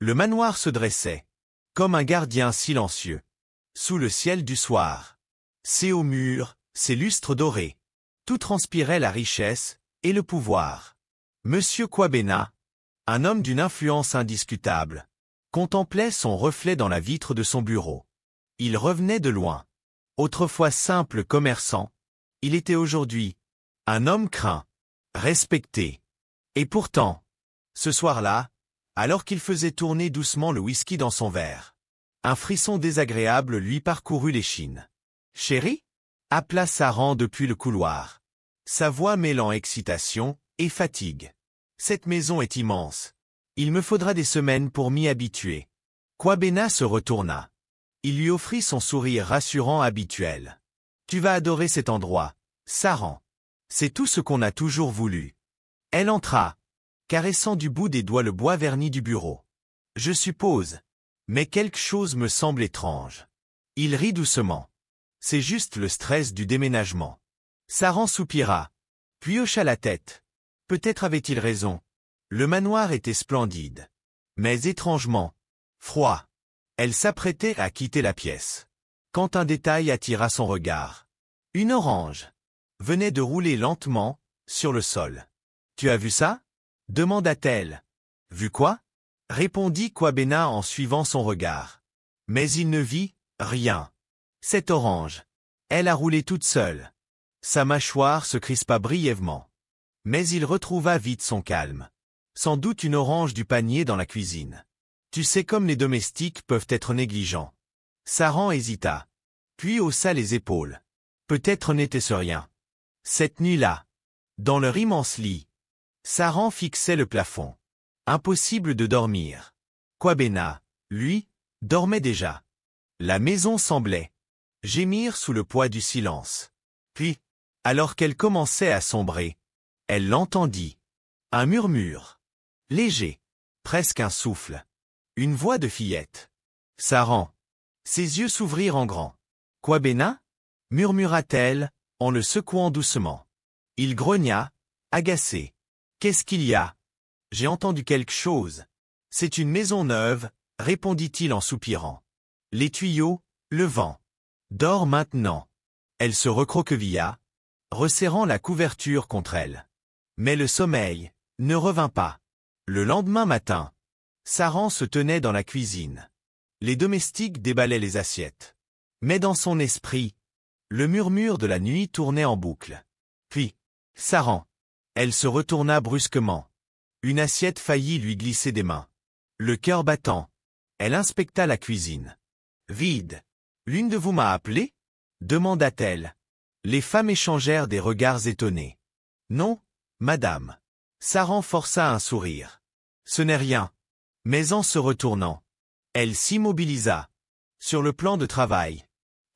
Le manoir se dressait, comme un gardien silencieux, sous le ciel du soir. Ses hauts murs, ses lustres dorés, tout transpirait la richesse et le pouvoir. Monsieur Kwabena, un homme d'une influence indiscutable, contemplait son reflet dans la vitre de son bureau. Il revenait de loin. Autrefois simple commerçant, il était aujourd'hui un homme craint, respecté. Et pourtant, ce soir-là, alors qu'il faisait tourner doucement le whisky dans son verre, un frisson désagréable lui parcourut l'échine. « Chérie » appela Saran depuis le couloir, sa voix mêlant excitation et fatigue. « Cette maison est immense. Il me faudra des semaines pour m'y habituer. » Kwabena se retourna. Il lui offrit son sourire rassurant habituel. « Tu vas adorer cet endroit, Saran. C'est tout ce qu'on a toujours voulu. » Elle entra, caressant du bout des doigts le bois verni du bureau. « Je suppose. Mais quelque chose me semble étrange. » Il rit doucement. « C'est juste le stress du déménagement. » Saran soupira, puis hocha la tête. Peut-être avait-il raison. Le manoir était splendide. Mais étrangement froid. Elle s'apprêtait à quitter la pièce, quand un détail attira son regard. Une orange venait de rouler lentement sur le sol. « Tu as vu ça ?» demanda-t-elle. « Vu quoi ?» répondit Kwabena en suivant son regard. Mais il ne vit rien. Cette orange, elle a roulé toute seule. Sa mâchoire se crispa brièvement. Mais il retrouva vite son calme. Sans doute une orange du panier dans la cuisine. Tu sais comme les domestiques peuvent être négligents. Saran hésita, puis haussa les épaules. Peut-être n'était-ce rien. Cette nuit-là, dans leur immense lit, Saran fixait le plafond. Impossible de dormir. Kwabena, lui, dormait déjà. La maison semblait gémir sous le poids du silence. Puis, alors qu'elle commençait à sombrer, elle l'entendit. Un murmure. Léger. Presque un souffle. Une voix de fillette. Saran. Ses yeux s'ouvrirent en grand. Kwabena murmura-t-elle, en le secouant doucement. Il grogna, agacé. Qu'est-ce qu'il y a? J'ai entendu quelque chose. C'est une maison neuve, répondit-il en soupirant. Les tuyaux, le vent. Dors maintenant. Elle se recroquevilla, resserrant la couverture contre elle. Mais le sommeil ne revint pas. Le lendemain matin, Saran se tenait dans la cuisine. Les domestiques déballaient les assiettes. Mais dans son esprit, le murmure de la nuit tournait en boucle. Puis, Saran. Elle se retourna brusquement. Une assiette faillit lui glisser des mains. Le cœur battant, elle inspecta la cuisine. Vide. L'une de vous m'a appelé? Demanda-t-elle. Les femmes échangèrent des regards étonnés. Non, madame. Saran força un sourire. Ce n'est rien. Mais en se retournant, elle s'immobilisa. Sur le plan de travail,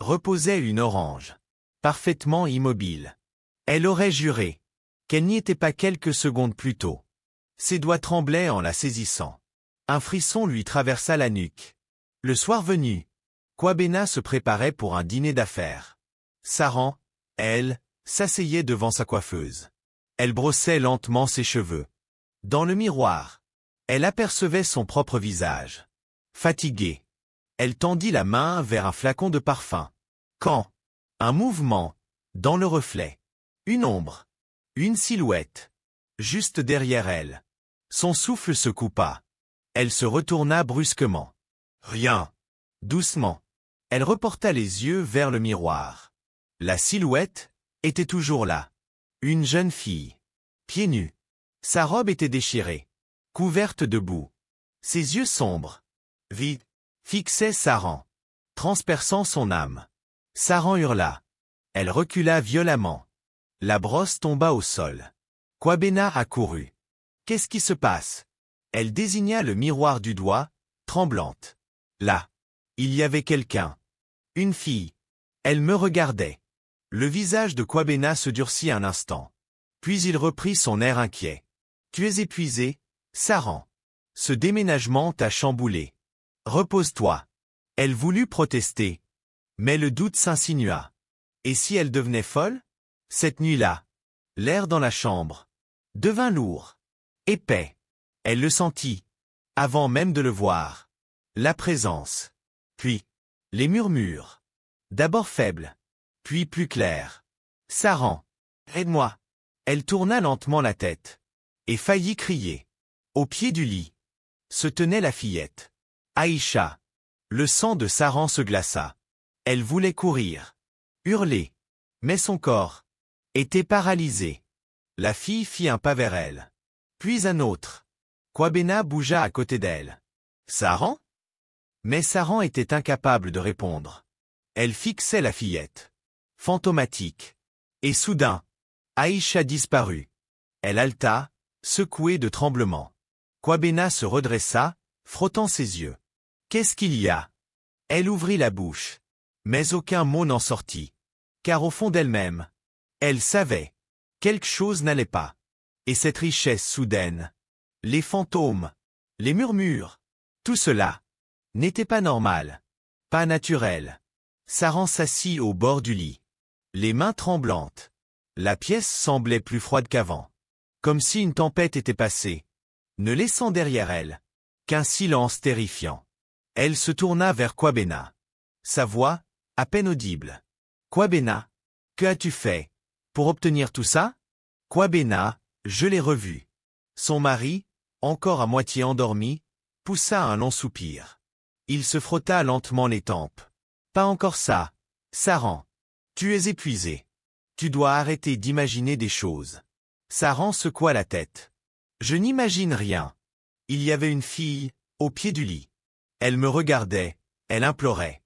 reposait une orange. Parfaitement immobile. Elle aurait juré qu'elle n'y était pas quelques secondes plus tôt. Ses doigts tremblaient en la saisissant. Un frisson lui traversa la nuque. Le soir venu, Kwabena se préparait pour un dîner d'affaires. Saran, elle, s'asseyait devant sa coiffeuse. Elle brossait lentement ses cheveux. Dans le miroir, elle apercevait son propre visage. Fatiguée, elle tendit la main vers un flacon de parfum. Quand? Un mouvement, dans le reflet. Une ombre. Une silhouette. Juste derrière elle. Son souffle se coupa. Elle se retourna brusquement. Rien. Doucement. Elle reporta les yeux vers le miroir. La silhouette était toujours là. Une jeune fille. Pieds nus. Sa robe était déchirée. Couverte de boue. Ses yeux sombres, vides, fixaient Saran, transperçant son âme. Saran hurla. Elle recula violemment. La brosse tomba au sol. Kwabena accourut. Qu'est-ce qui se passe? Elle désigna le miroir du doigt, tremblante. Là. Il y avait quelqu'un. Une fille. Elle me regardait. Le visage de Kwabena se durcit un instant. Puis il reprit son air inquiet. Tu es épuisé, Saran. Ce déménagement t'a chamboulé. Repose-toi. Elle voulut protester. Mais le doute s'insinua. Et si elle devenait folle? Cette nuit-là, l'air dans la chambre devint lourd, épais. Elle le sentit. avant même de le voir. La présence. Puis, les murmures. D'abord faibles, puis plus clairs. Saran, aide-moi. Elle tourna lentement la tête. Et faillit crier. Au pied du lit se tenait la fillette. Aïcha. Le sang de Saran se glaça. Elle voulait courir. Hurler. Mais son corps était paralysé. La fille fit un pas vers elle. Puis un autre. Kwabena bougea à côté d'elle. Saran? Mais Saran était incapable de répondre. Elle fixait la fillette. Fantomatique. Et soudain, Aïcha disparut. Elle haleta, secouée de tremblements. Kwabena se redressa, frottant ses yeux. Qu'est-ce qu'il y a? Elle ouvrit la bouche. Mais aucun mot n'en sortit. Car au fond d'elle-même, elle savait. Quelque chose n'allait pas. Et cette richesse soudaine, les fantômes, les murmures, tout cela, n'était pas normal. Pas naturel. Saran s'assit au bord du lit. Les mains tremblantes. La pièce semblait plus froide qu'avant. Comme si une tempête était passée, ne laissant derrière elle qu'un silence terrifiant. Elle se tourna vers Kwabena. Sa voix, à peine audible. Kwabena, que as-tu fait pour obtenir tout ça? Kwabena, je l'ai revu. Son mari, encore à moitié endormi, poussa un long soupir. Il se frotta lentement les tempes. Pas encore ça, Saran. Tu es épuisé. Tu dois arrêter d'imaginer des choses. Saran secoua la tête. Je n'imagine rien. Il y avait une fille, au pied du lit. Elle me regardait, elle implorait.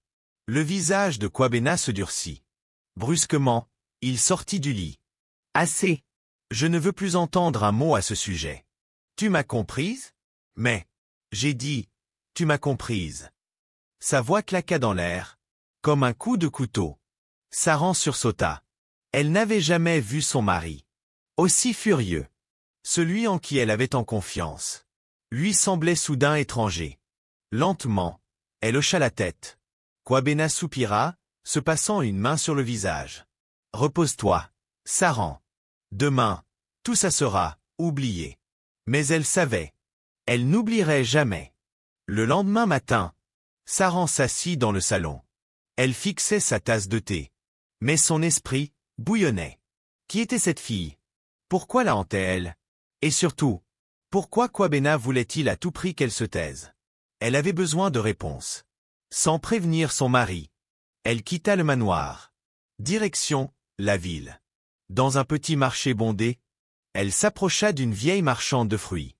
Le visage de Kwabena se durcit. Brusquement, il sortit du lit. Assez. Je ne veux plus entendre un mot à ce sujet. Tu m'as comprise? Mais, j'ai dit, tu m'as comprise. Sa voix claqua dans l'air, comme un coup de couteau. Saran sursauta. Elle n'avait jamais vu son mari aussi furieux. Celui en qui elle avait tant confiance lui semblait soudain étranger. Lentement, elle hocha la tête. Kwabena soupira, se passant une main sur le visage. Repose-toi, Saran. Demain, tout ça sera oublié. Mais elle savait. Elle n'oublierait jamais. Le lendemain matin, Saran s'assit dans le salon. Elle fixait sa tasse de thé. Mais son esprit bouillonnait. Qui était cette fille? Pourquoi la hantait-elle? Et surtout, pourquoi Kwabena voulait-il à tout prix qu'elle se taise? Elle avait besoin de réponses. Sans prévenir son mari, elle quitta le manoir. Direction, la ville. Dans un petit marché bondé, elle s'approcha d'une vieille marchande de fruits.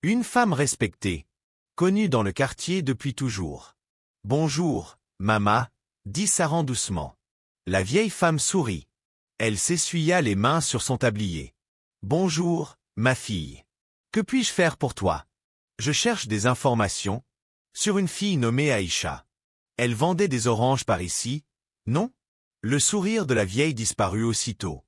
Une femme respectée, connue dans le quartier depuis toujours. « Bonjour, Mama », dit Saran doucement. La vieille femme sourit. Elle s'essuya les mains sur son tablier. « Bonjour, ma fille. Que puis-je faire pour toi? Je cherche des informations sur une fille nommée Aïcha. Elle vendait des oranges par ici, non ?» Le sourire de la vieille disparut aussitôt.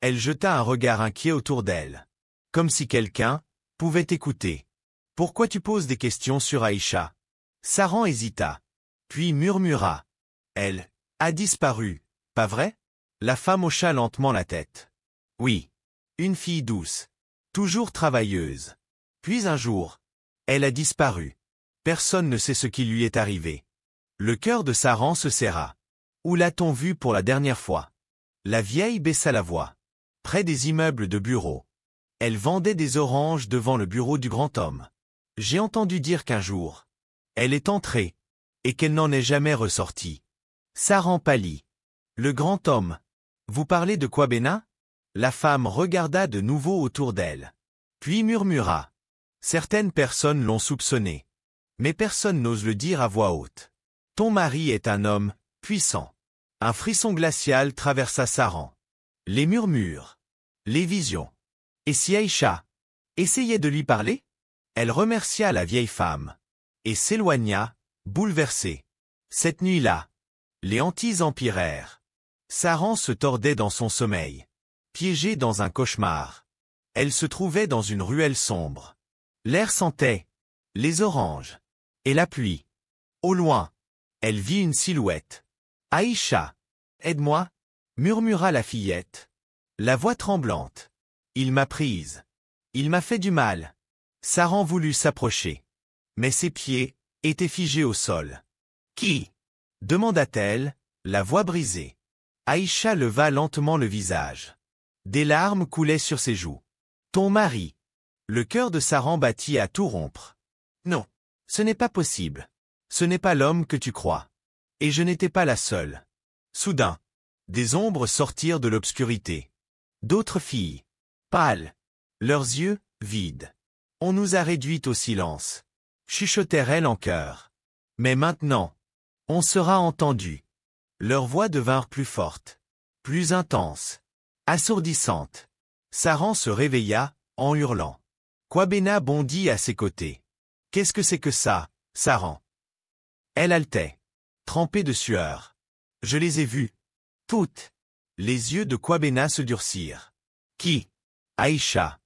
Elle jeta un regard inquiet autour d'elle. Comme si quelqu'un pouvait écouter. « Pourquoi tu poses des questions sur Aïcha ?» Saran hésita. Puis murmura. « Elle a disparu, pas vrai ?» La femme hocha lentement la tête. « Oui. Une fille douce. Toujours travailleuse. Puis un jour, elle a disparu. Personne ne sait ce qui lui est arrivé. » Le cœur de Saran se serra. Où l'a-t-on vue pour la dernière fois? La vieille baissa la voix. Près des immeubles de bureaux. Elle vendait des oranges devant le bureau du grand homme. J'ai entendu dire qu'un jour, elle est entrée, et qu'elle n'en est jamais ressortie. Saran pâlit. Le grand homme. Vous parlez de Kwabena? La femme regarda de nouveau autour d'elle. Puis murmura. Certaines personnes l'ont soupçonné. Mais personne n'ose le dire à voix haute. Ton mari est un homme puissant. Un frisson glacial traversa Saran. Les murmures. Les visions. Et si Aïcha essayait de lui parler? Elle remercia la vieille femme. Et s'éloigna, bouleversée. Cette nuit-là, les hantises empirèrent. Saran se tordait dans son sommeil. Piégée dans un cauchemar. Elle se trouvait dans une ruelle sombre. L'air sentait les oranges et la pluie. Au loin, elle vit une silhouette. « Aïcha, aide-moi » murmura la fillette. La voix tremblante. « Il m'a prise. Il m'a fait du mal. » Saran voulut s'approcher. Mais ses pieds étaient figés au sol. Qui? Demanda-t-elle, la voix brisée. Aïcha leva lentement le visage. Des larmes coulaient sur ses joues. Ton mari. Le cœur de Saran battit à tout rompre. Non, ce n'est pas possible. Ce n'est pas l'homme que tu crois. Et je n'étais pas la seule. Soudain, des ombres sortirent de l'obscurité. D'autres filles. Pâles. Leurs yeux, vides. On nous a réduites au silence. Chuchotèrent-elles en chœur. Mais maintenant, on sera entendu. Leurs voix devinrent plus fortes, plus intenses, assourdissantes. Saran se réveilla, en hurlant. Kwabena bondit à ses côtés. Qu'est-ce que c'est que ça, Saran? Elle haletait, trempée de sueur. Je les ai vues. Toutes. Les yeux de Kwabena se durcirent. Qui? Aïcha.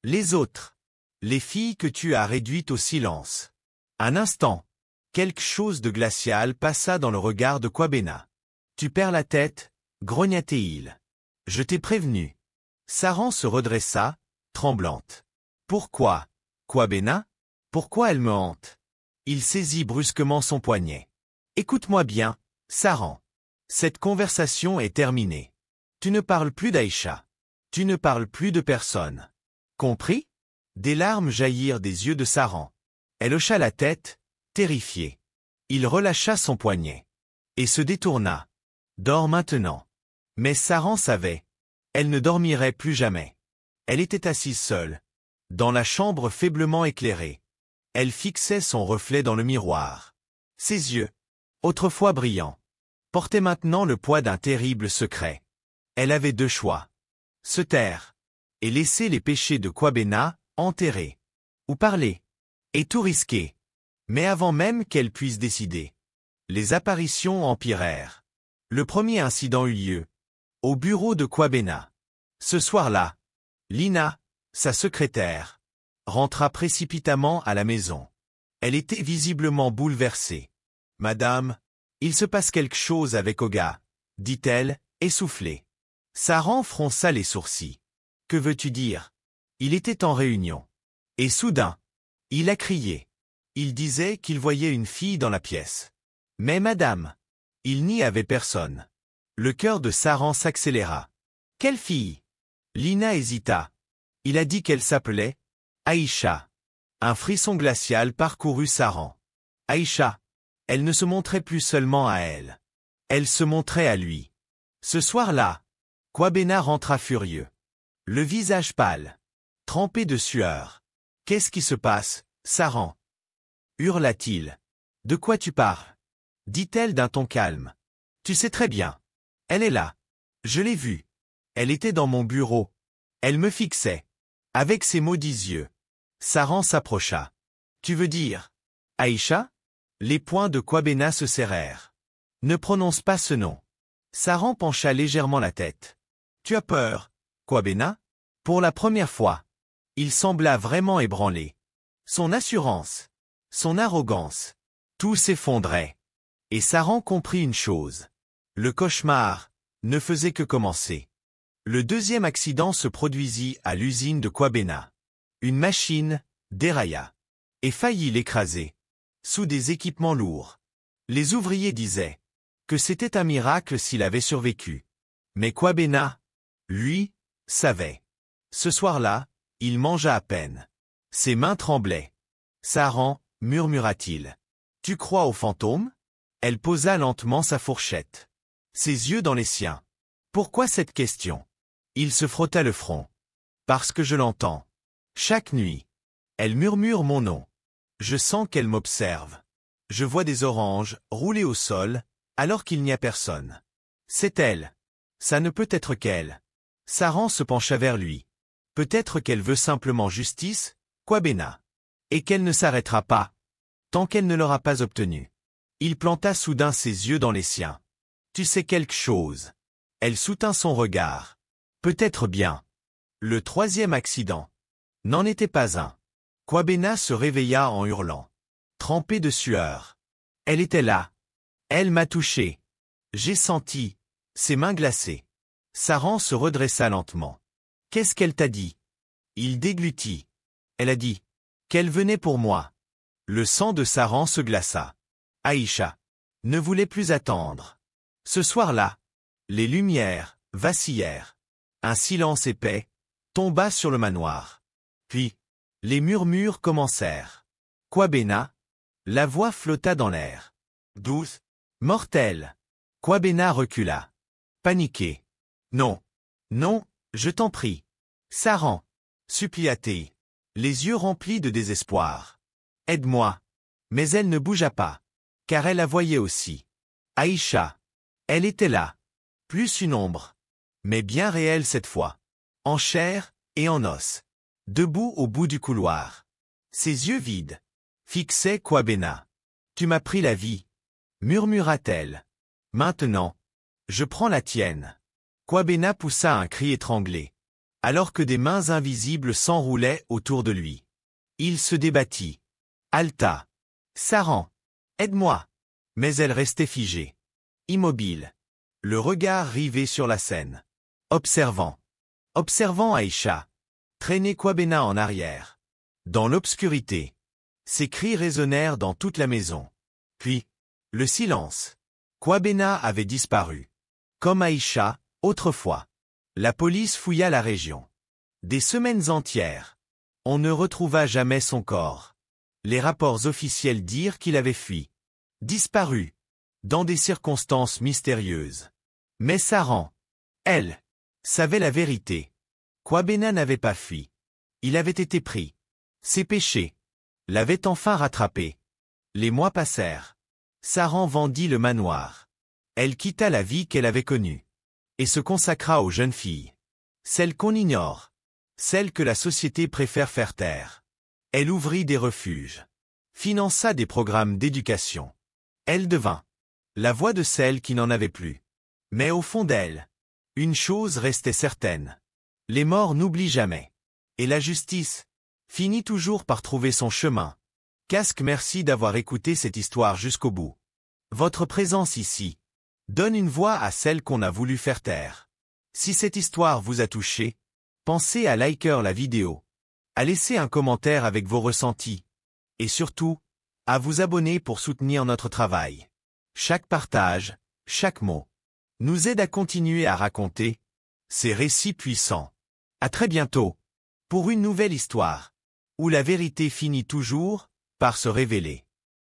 Les autres. Les filles que tu as réduites au silence. Un instant. Quelque chose de glacial passa dans le regard de Kwabena. Tu perds la tête, grogna-t-il. Je t'ai prévenu. Saran se redressa, tremblante. Pourquoi, Kwabena? Pourquoi elle me hante? Il saisit brusquement son poignet. Écoute-moi bien, Saran. Cette conversation est terminée. Tu ne parles plus d'Aïcha. Tu ne parles plus de personne. Compris? Des larmes jaillirent des yeux de Saran. Elle hocha la tête, terrifiée. Il relâcha son poignet. Et se détourna. Dors maintenant. Mais Saran savait. Elle ne dormirait plus jamais. Elle était assise seule. Dans la chambre faiblement éclairée. Elle fixait son reflet dans le miroir. Ses yeux, autrefois brillants, portaient maintenant le poids d'un terrible secret. Elle avait deux choix. Se taire. Et laisser les péchés de Kwabena, enterrés. Ou parler. Et tout risquer. Mais avant même qu'elle puisse décider. Les apparitions empirèrent. Le premier incident eut lieu. Au bureau de Kwabena. Ce soir-là, Lina, sa secrétaire, rentra précipitamment à la maison. Elle était visiblement bouleversée. « Madame, il se passe quelque chose avec Oga, » dit-elle, essoufflée. Saran fronça les sourcils. « Que veux-tu dire ?» Il était en réunion. Et soudain, il a crié. Il disait qu'il voyait une fille dans la pièce. Mais madame, il n'y avait personne. Le cœur de Saran s'accéléra. « Quelle fille ?» Lina hésita. Il a dit qu'elle s'appelait Aïcha. Un frisson glacial parcourut Saran. Aïcha. Elle ne se montrait plus seulement à elle. Elle se montrait à lui. Ce soir-là, Kwabena rentra furieux. Le visage pâle, trempé de sueur. « Qu'est-ce qui se passe, Saran ?» hurla-t-il. « De quoi tu parles ?» dit-elle d'un ton calme. « Tu sais très bien. Elle est là. Je l'ai vue. Elle était dans mon bureau. Elle me fixait. Avec ses maudits yeux. » Saran s'approcha. « Tu veux dire Aïcha ?» Les poings de Kwabena se serrèrent. « Ne prononce pas ce nom. » Saran pencha légèrement la tête. « Tu as peur, Kwabena ?» Pour la première fois, il sembla vraiment ébranlé. Son assurance, son arrogance, tout s'effondrait. Et Saran comprit une chose. Le cauchemar ne faisait que commencer. Le deuxième accident se produisit à l'usine de Kwabena. Une machine dérailla et faillit l'écraser. Sous des équipements lourds. Les ouvriers disaient que c'était un miracle s'il avait survécu. Mais Kwabena, lui, savait. Ce soir-là, il mangea à peine. Ses mains tremblaient. « Saran, murmura-t-il. Tu crois aux fantômes ?» Elle posa lentement sa fourchette. Ses yeux dans les siens. « Pourquoi cette question ?» Il se frotta le front. « Parce que je l'entends. Chaque nuit. Elle murmure mon nom. Je sens qu'elle m'observe. Je vois des oranges rouler au sol, alors qu'il n'y a personne. C'est elle. Ça ne peut être qu'elle. » Saran se pencha vers lui. Peut-être qu'elle veut simplement justice, Kwabena. Et qu'elle ne s'arrêtera pas, tant qu'elle ne l'aura pas obtenue. Il planta soudain ses yeux dans les siens. Tu sais quelque chose. Elle soutint son regard. Peut-être bien. Le troisième accident. N'en était pas un. Kwabena se réveilla en hurlant. Trempé de sueur. Elle était là. Elle m'a touché. J'ai senti ses mains glacées. Saran se redressa lentement. Qu'est-ce qu'elle t'a dit? Il déglutit. Elle a dit qu'elle venait pour moi. Le sang de Saran se glaça. Aïcha ne voulait plus attendre. Ce soir-là, les lumières vacillèrent. Un silence épais tomba sur le manoir. Puis, les murmures commencèrent. Kwabena? La voix flotta dans l'air. 12. Mortel. Kwabena recula. Paniqué. Non. Non, je t'en prie. Saran. Supplia-t-il, les yeux remplis de désespoir. Aide-moi. Mais elle ne bougea pas. Car elle la voyait aussi. Aïcha. Elle était là. Plus une ombre. Mais bien réelle cette fois. En chair et en os. Debout au bout du couloir. Ses yeux vides fixaient Kwabena. Tu m'as pris la vie, murmura-t-elle. Maintenant, je prends la tienne. Kwabena poussa un cri étranglé, alors que des mains invisibles s'enroulaient autour de lui. Il se débattit. Halta. Saran. Aide-moi. Mais elle restait figée. Immobile. Le regard rivé sur la scène. Observant. Observant Aïcha. Traîner Kwabena en arrière. Dans l'obscurité. Ses cris résonnèrent dans toute la maison. Puis, le silence. Kwabena avait disparu. Comme Aïcha, autrefois. La police fouilla la région. Des semaines entières. On ne retrouva jamais son corps. Les rapports officiels dirent qu'il avait fui. Disparu. Dans des circonstances mystérieuses. Mais Saran, elle, savait la vérité. Kwabena n'avait pas fui. Il avait été pris. Ses péchés l'avaient enfin rattrapé. Les mois passèrent. Saran vendit le manoir. Elle quitta la vie qu'elle avait connue. Et se consacra aux jeunes filles. Celles qu'on ignore. Celles que la société préfère faire taire. Elle ouvrit des refuges. Finança des programmes d'éducation. Elle devint la voix de celles qui n'en avaient plus. Mais au fond d'elle, une chose restait certaine. Les morts n'oublient jamais. Et la justice finit toujours par trouver son chemin. Casque, merci d'avoir écouté cette histoire jusqu'au bout. Votre présence ici donne une voix à celle qu'on a voulu faire taire. Si cette histoire vous a touché, pensez à liker la vidéo, à laisser un commentaire avec vos ressentis, et surtout, à vous abonner pour soutenir notre travail. Chaque partage, chaque mot, nous aide à continuer à raconter ces récits puissants. À très bientôt, pour une nouvelle histoire, où la vérité finit toujours par se révéler.